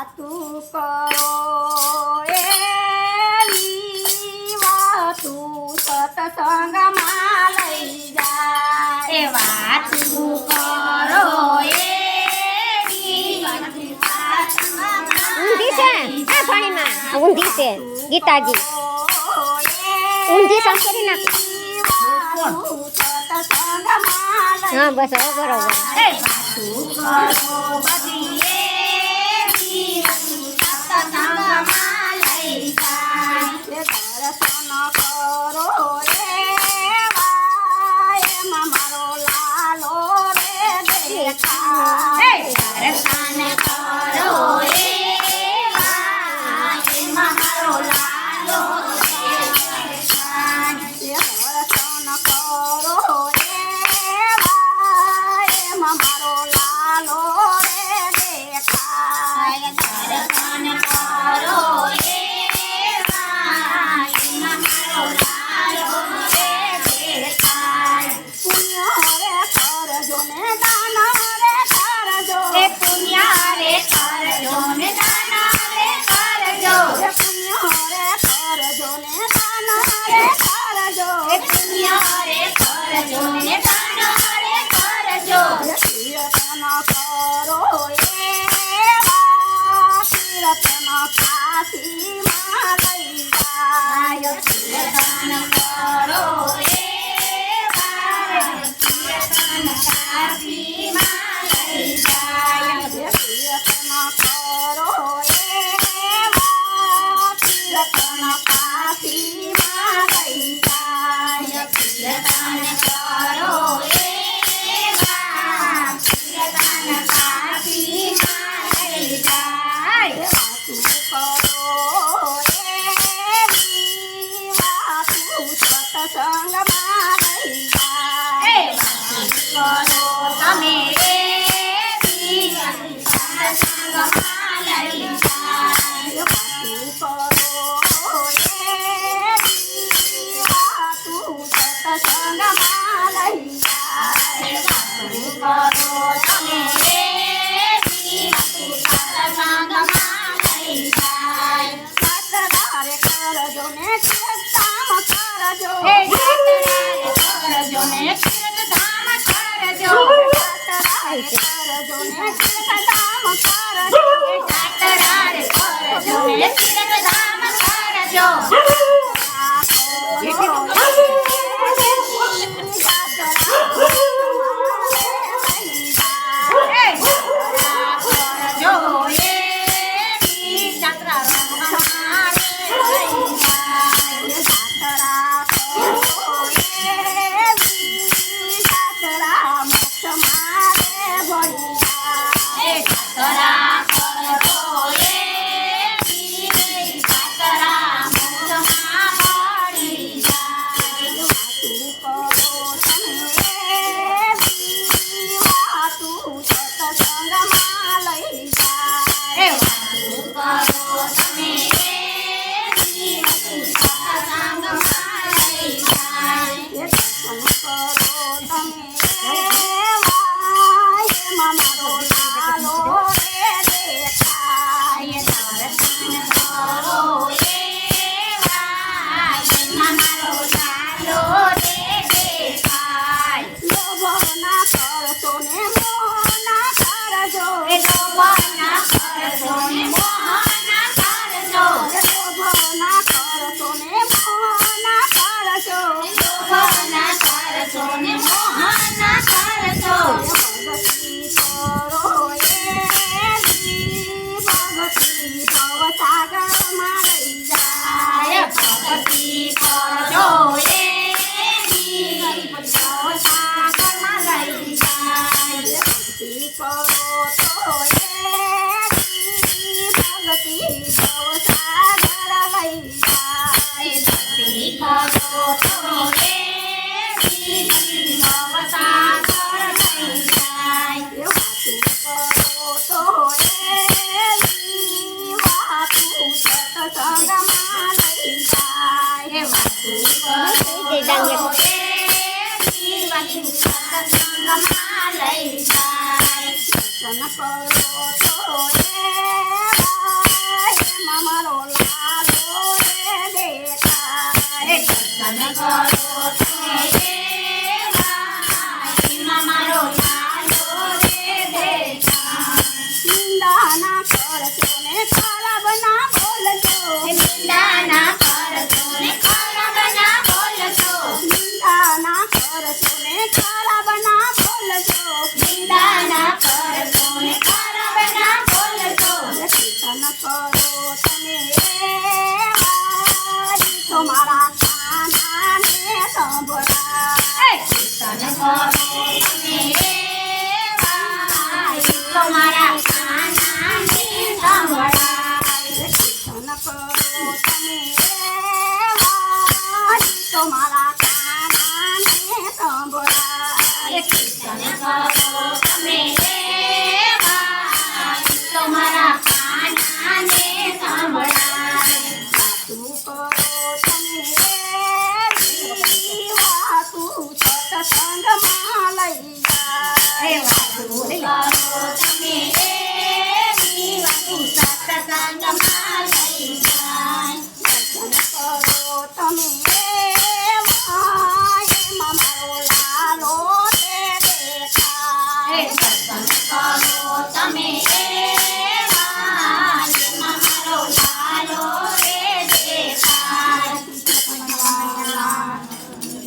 વાતું કરો એવી વાતું સત્સંગમાં લઈ જાય એ વાતું કરો એવી વાતું ઊંધી છે આ પાણીમાં ઊંધી છે ગીતાજી ઊંધી સંસ્કરી નાખો હા બસ હવે બરોબર એ વાતું કરો બધી એવી વાતું સત્સંગમાં લઈ જાય દર્શન કરો એવા એમાં મારો લાલો રે દેખાય એ દર્શન કરો એવા એમાં મારો લાલો દેખાય દર્શન કરો એવા એમાં મારો લાલો રે દેખાય દર્શન કરો એવા એમાં મારો લાલો દેખાય પુણ્ય રે કરજો ને દાન રે કરજો એ પુણ્ય રે કરજો ને દાન રે કરજો એ પુણ્ય રે કરજો ને દાન રે કરજો એ પુણ્ય રે કરજો ને દાન રે કરજો કીર્તન કરો એવા કીર્તન કાશીમાં લઈ જાય કીર્તન કરો એવા કીર્તન કાશીમાં લઈ જાય કીર્તન કરો એવા કીર્તન કાશીમાં લઈ જાય કીર્તન કરો એવા કીર્તન કાશીમાં લઈ જાય વાતું કરો એવી વાતું સત્સંગમાં લઈ એ જાય વાતું કરો તમે એવી વાતું સત્સંગમાં લઈ જાય વાતું કરો એવી વાતું સત્સંગમાં લઈ જાય વાતું કરો તમે એવી વાતું સત્સંગમાં લઈ જાય સતદારે કરજો ને કામ કરજો હે જાતરાએ કરજો ને તીર્થધામ કરજો સતદારે કરજો ને કામ કરજો જાતરાએ કરજો ને તીર્થધામ કરજો હે કરજો એવી જાત્રા રમવામાં લઈ જાય એ જાત્રા કરજો એવી જાત્રા મોક્ષમાં મળી જાય એ વાતું કરો તમે એવી વાતું સત્સંગમાં લઈ જાય મારો લાલો રે દેખાય દર્શન કરો એવા એમાં મારો લાલો રે દેખાય લોભ ના કરશો ને મોહ ના કરજો એ લોભ ના કરજો ને મોહ ના કરજો લોભ ના કરશો ને મોહ ના કરજો લોભ ના કરજો ને મોહ ના કરજો ભગતી કરો એવી ભગતી ભવસાગરમાં લઈ જાય ભક્તિ કરજો એવી ભવસાગરમાં લઈ જાય ભક્તિ કરો તો એવી ભક્તિ ભવસાગર લઈ જાય ભક્તિ કરો તો એવી ભક્તિ ભવસાગર લઈ જાય વાતું કરો તો એવી વાતું સત્સંગમાં લઈ જાય વાતું કરો એવી વાતું સત્સંગમાં લઈ જાય દર્શન કરો તો એવા કરો તમે એવા, એમાં મારો લાલો રે બેઠા. નિંદાના કરશો ને ખરાબ ના બોલજો, નિંદાના કરશો ને ખરાબ ના બોલશો, નિંદાના કરશો ને ખરાબ ના બોલજો, નિંદાના કરશો ને ખરાબ ના બોલશો. કીર્તન કરો તમે એવા, તો મારા કાનાને સંભળાય. કીર્તન કરો તમે એવા, ઈ તો મારા